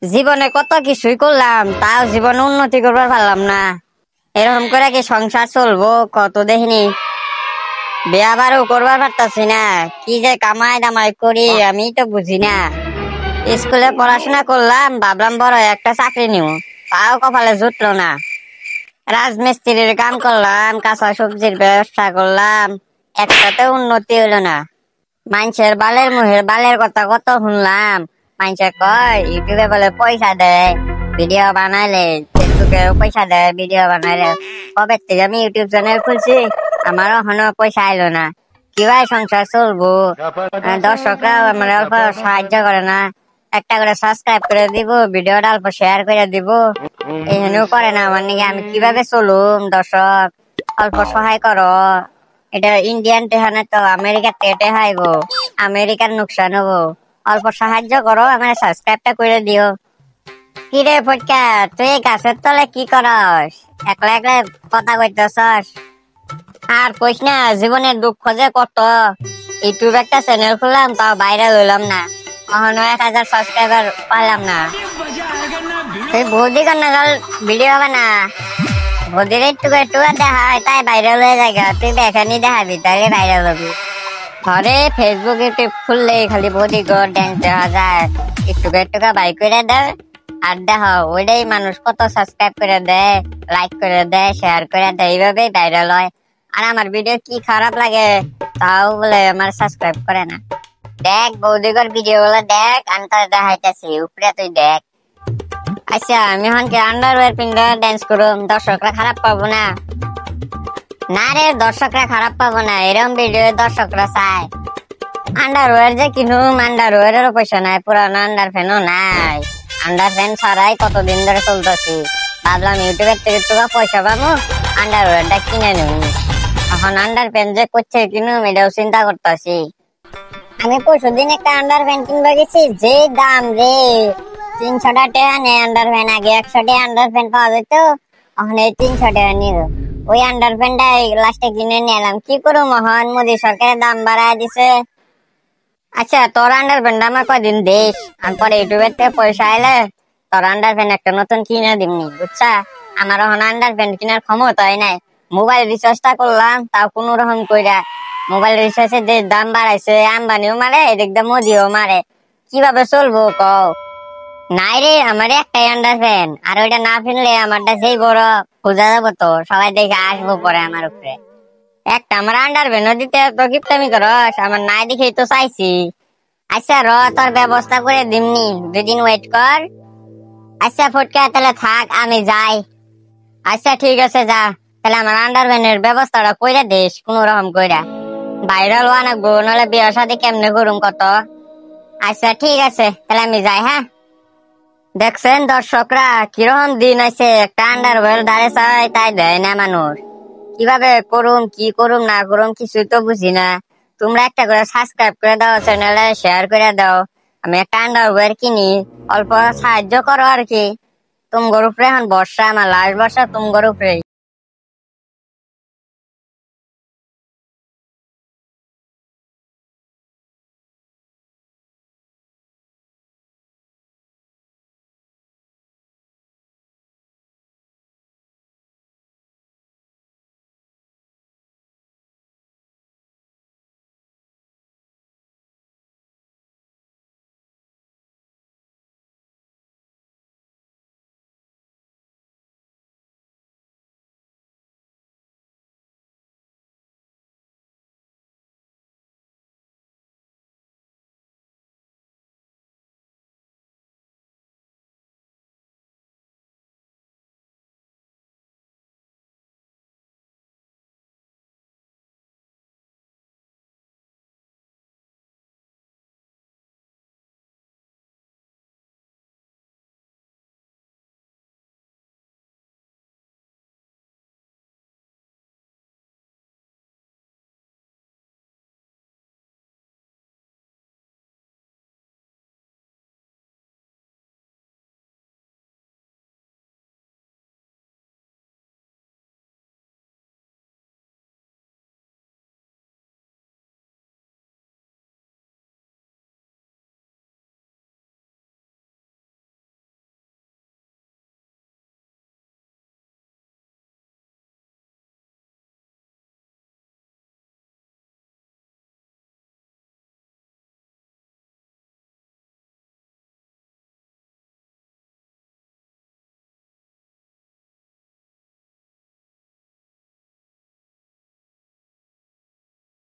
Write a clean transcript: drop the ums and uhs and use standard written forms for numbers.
জীবনে কত কিছুই করলাম, তাও জীবনে উন্নতি করবার পারলাম না। এরকম করে কি সংসার চলবো কত দেখিনি। বিয়া বারও করবার পারতাছি না, কি যে কামাই দামাই করি আমি তো বুঝি না। স্কুলে পড়াশোনা করলাম, ভাবলাম বড় একটা চাকরি নিব, তাও কপালে জুটলো না। রাজমিস্ত্রির কাম করলাম, কাঁচা সবজির ব্যবসা করলাম, একটাতে উন্নতি হইলো না। মানুষের বালের মুহের বালের কথা কত শুনলাম। মানুষে কয় ইউটিউবে বলে পয়সা দেয় ভিডিও বানাইলে, ফেসবুকে পয়সা দেয় ভিডিও বানাইলে। কবে থেকে আমি ইউটিউব চ্যানেল খুলছি, আমারও এখনো পয়সা আইলো না। কিভাবে সংসার চলবো? দর্শকরা মানে অল্প সাহায্য করে না, একটা করে সাবস্ক্রাইব করে দিব, ভিডিওটা অল্প শেয়ার করে দিব, এখানেও করে না। মানে আমি কিভাবে চলুম? দর্শক অল্প সহায় করো। এটা ইন্ডিয়ান টেহানে তো আমেরিকার টেটে হাইব, আমেরিকার নুকসান হবো। অল্প সাহায্য করো, আমার সাবস্ক্রাইবটা করে দিও। কি রে ফটকা, তুই গাছের তলে কি করস? একলা একলা কথা কইতেছস? আর কইস না, জীবনের দুঃখ যে কত। ইউটিউব একটা চ্যানেল খুললাম, তাও ভাইরাল হইলাম না, এখনো 1000 সাবস্ক্রাইবার পাইলাম না। তুই বৌদি কন্যাকাল ভিডিও বানা, বৌদির একটু একটু দেখা হয় তাই ভাইরাল হয়ে যায়। তুই এখানে দেখাবি তাহলে ভাইরাল হবি। ঘরে ফেসবুক ইউটিউব খুললে খালি বৌদি গড় ড্যান্স দেখা যায়, একটু একটু বাই করে দেয়। আর দেখো ওইটাই মানুষ কত সাবস্ক্রাইব করে দেয়, লাইক করে দেয়, শেয়ার করে দেয়, এইভাবেই ভাইরাল হয়। আর আমার ভিডিও কি খারাপ লাগে তাও বলে আমার সাবস্ক্রাইব করে না। দেখ বৌদিগর ভিডিও গুলো দেখ, আমি তো দেখাইতেছি, উপরে তুই দেখ। আচ্ছা আমি এখন কি আন্ডারওয়্যার পিন্ধে ড্যান্স করুম, দর্শকরা খারাপ পাবো না? না রে, দর্শকরা খারাপ পাবো না, এরকম ভিডিও দর্শকরা চায়। আন্ডারওয়্যার যে কিনুম, আন্ডারওয়্যারেরও পয়সা নাই, পুরানো আন্ডার ফ্যানও নাই। আন্ডার ফ্যান ছাড়াই কতদিন ধরে চলতেছি। ভাবলাম ইউটিউবের থেকে একটু পয়সা পাবো, আন্ডারওয়্যারটা কিনে নিব। এখন আন্ডার প্যান্ট যে করছে কিনুম, এটাও চিন্তা করতেছি। আমি পরশুদিন একটা আন্ডার প্যান্ট কিনবা গেছি, যে দাম রে 300 টাকা নেই আন্ডার প্যান্ট। আগে 100 টাকা আন্ডার প্যান্ট পাওয়া যেত, এখন এই 300 টাকা নিল। ওই আন্ডার প্যান্টটা লাস্টে কিনে নিলাম। কি করবো মহান, মোদী সরকারের দাম বাড়ায় দিছে। আচ্ছা তোর আন্ডার প্যান্ট আমার কয়দিন দেশ, আমি পরে ইউটিউবের থেকে পয়সা আইলে তোর আন্ডার প্যান্ট একটা নতুন কিনে দিবনি, বুঝছা? আমার এখন আন্ডার প্যান্ট কেনার ক্ষমতাই নাই। মোবাইল রিচার্জটা করলাম, তাও কোন রকম কইরা। মোবাইল রিচার্জের যে দাম বাড়াইছে, আম্বানিও মারে, এদিক দিয়ে মোদিও মারে, কিভাবে চলবো কও? নাই রে, আমার একটাই আন্ডার প্যান্ট, আর ওইটা না কিনলে আমারটা যেই বড় খোঁজা যাবো, তো সবাই দেখে আসবো পরে আমার উপরে। একটা আমার আন্ডার প্যান্ট দিতে তো কিপটামি করস, আমার নাই দেখেই তো চাইছি। আচ্ছা র, তোর ব্যবস্থা করে দিমনি, 2 দিন ওয়েট কর। আচ্ছা ফটকা তাহলে থাক, আমি যাই। আচ্ছা ঠিক আছে যা, তাহলে আমার আন্ডার প্যান্টের ব্যবস্থাটা কইরা দিস কোন রকম কইরা। ভাইরাল হওয়া নাকবো, নাহলে বিয়ের সাথে কেমনে করুম কত। আচ্ছা ঠিক আছে, তাহলে আমি যাই। হ্যাঁ, দেখছেন দর্শকরা কিরকম দিন আছে, একটা আন্ডারওয়্যার ধারে চাই তাই দেয় না মানুষ। কিভাবে করুম, কি করুম না করুম কিছুই তো বুঝি না। তোমরা একটা করে সাবস্ক্রাইব করে দাও, চ্যানেলে শেয়ার করে দাও, আমি একটা আন্ডারওয়্যার কিনি, অল্প সাহায্য করো আর কি। তুমগর উপরে এখন বর্ষা, আমার লাস্ট বর্ষা তুমগর উপরে।